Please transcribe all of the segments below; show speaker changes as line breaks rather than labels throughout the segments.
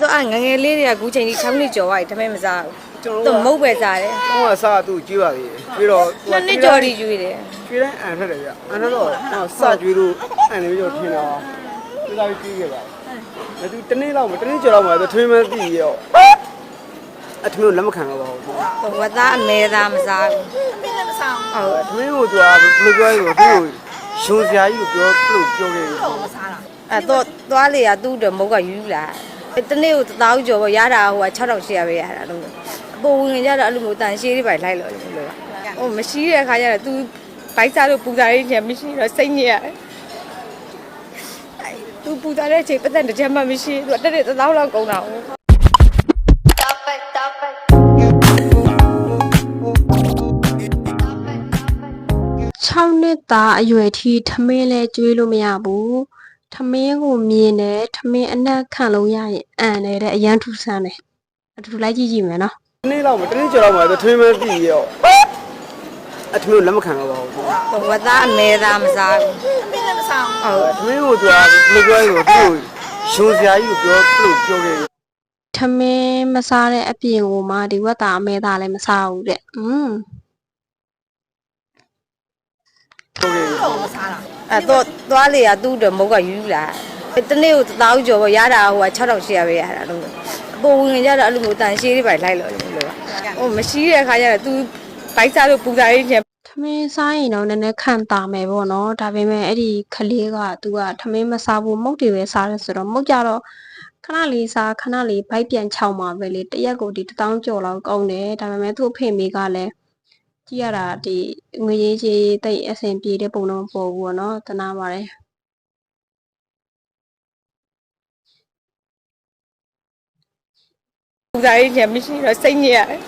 တော့ငငယ်လေးတွေကအခုချိန်ကြီး6နှစ်ကျော်သွားပြီဒါပေမဲ့မစားဘူးသူမုတ်ပဲစားတယ်
တော့ကစားသူ့ကျွေးပါလေပြီးတော့
2နှစ်ကျော်ဒီကျွေးတယ်
ကျွေးတိုင်းအန်ထက်တယ်ဗျအန်ထက်တော့စကျွေးလို့အန်နေပြီးတော့ထင်တော့ဒီကပြီးကျွေးခဲ့ပါဒါသူတနေ့လောက်တနေ့ကျော်လောက်မှသူထွေးမသိရောအထမင်းလက်မခံတော့ပါဘူး
ဝတ်သားအမဲသားမစားဘူး
ပြင်းလည်းမဆောင်
ဟုတ်အထမင်းကိုသူကဘယ်လိုပြောလဲဆိုတော့သူ့ကိုရှင်စရာကြီးကိုပြောခဲ့တယ်
မစားတာ
တော့သွားလေကသူ့တော့မုတ်ကယူလာတနေ့ကို1000ကျော်ပေါ့ရတာဟိုက6800ပဲရတာလို့အပေါ်ဝင်ကြတော့အဲ့လိုမျိုးတန်ရှည်လေးပဲလိုက်လို့ဟိုမရှိတဲ့အခါကျတော့ तू ဘိုက်စားလို့ပူစားရင်းချင်မရှိတော့စိတ်ညစ်ရတယ်သူပူစားတဲ့အချိန်ပတ်သက်တစ်ချက်မှမရှိသူတက်တဲ့1000လောက်ကုန်တာဟုတ်
6နှစ်သားအရွယ်ထိထမင်းလဲကျွေးလို့မရဘူးထမင်းကိုမြင်တယ်ထမင်းအနက်ခံလို့ရရင်အန်တယ်တဲ့အရန်ထူဆန်းတယ်အတူလိုက်ကြည့်ကြည့်မယ်နော်
တနေ့လောက်တနေ့ကျော်လောက်မှသူထွေးမသိရောအထမင်းလက်မခံတော့ပါဘူး
ဝတ်သားအမဲသားမစားဘူး
ပြင်းလည်းမဆောင်
ဟုတ်အထမင်းကိုသူကဘယ်လိုပြောလဲဆိုတော့သူ့ကိုရှင်စရာကြီးကိုပြောခဲ့တယ်
ထမင်းမစားတဲ့အပြင်ကိုမှဒီဝက်သားအမဲသားလည်းမစားဘူးတဲ့
မစားတာ
တော့သွားလေကသူ့တော့မုတ်ကယူလာတနေ့ကို1000ကျော်ပေါ့ရတာဟိုက6800ပဲရတာလို့အပေါ်ဝင်ကြတော့အဲ့လိုမျိုးတန်ရှည်လေးပဲလိုက်လို့ဟိုမရှိတဲ့အခါကျတော့ तू ဘိုက်စားလို့ပူစားရင်းချင်
ထမင်းစားရင်တော့နည်းနည်းခံတာမယ်ပေါ့နော်ဒါပေမဲ့အဲ့ဒီခလေးက तू ကထမင်းမစားဘူးမုတ်တွေပဲစားတယ်ဆိုတော့မုတ်ကြတော့ခဏလေးစားခဏလေးဘိုက်ပြန်ချောင်းမှာပဲလေတရက်ကိုဒီ1000ကျော်လောက်ကောင်းတယ်ဒါပေမဲ့သူ့အဖေမိကလည်းကြည့်ရတာဒီငွေရေးကြီးတိတ်အဆင်ပြေတဲ့ပုံတော့မပေါ်ဘူးပေါ့နော်တနာပါတယ်
ပူစားရင်းချင်မရှိတော့စိတ်ညစ်ရတယ်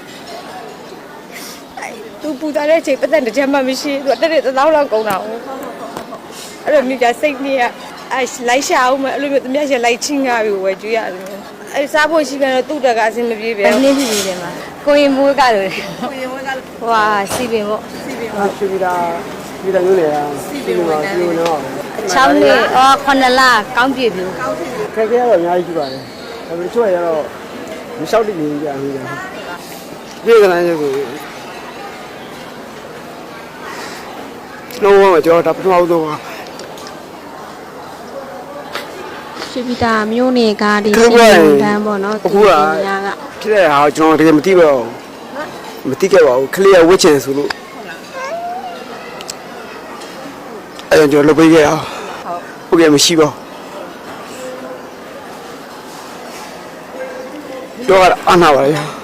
သူပူစားတဲ့အချိန်ပတ်သက်တစ်ချက်မှမရှိသူတက်တဲ့1000လောက်ကုန်တာဟုတ်အဲ့လိုမျိုးကြစိတ်ညစ်ရလိုက်ရှာအောင်မအဲ့လိုမျိုးသူများရှလိုက်ချင်းကားပြီးဝယ်ကြွေးရတယ်အဲ့စားဖို့ရှိပြန်တော့သူ့တကအဆင်မပြေပဲနင်းပြီတယ်မှာကိုရင်မွေးကလို့
ကိုရင်ဝဲက
ဟွာစီပင်ပေါ့
စီပင်
ဟာရှိပြီလားဒီလိုမျိုးလေစီပင်ဝင်နေတယ်နော်
6နှစ်9လကောင်းပြည့်ပြီ
ခက်ခဲတော့အများကြီးရှိပါတယ်ဒါပေမဲ့ချို့ရတော့မလျှောက်တည်နေကြဘူးပြေကလည်းကိုလုံးဝကြောတာပထမဆုံးပါ
ရှိပြီတာမျိုးနေကဒီစီမံတန်းပေါ့နော်
အခုကဖြစ်တဲ့ဟာကျွန်တော်တကယ်မသိပါဘူးမသိခဲ့ပါဘူးခလေးရဝစ်ချင်ဆိုလို့အဲ့တော့ကျွန်တော်လုပ်ပေးခဲ့အောင်ဟုတ်ကဲ့မရှိပါဘူးပြောရအနာပါလေ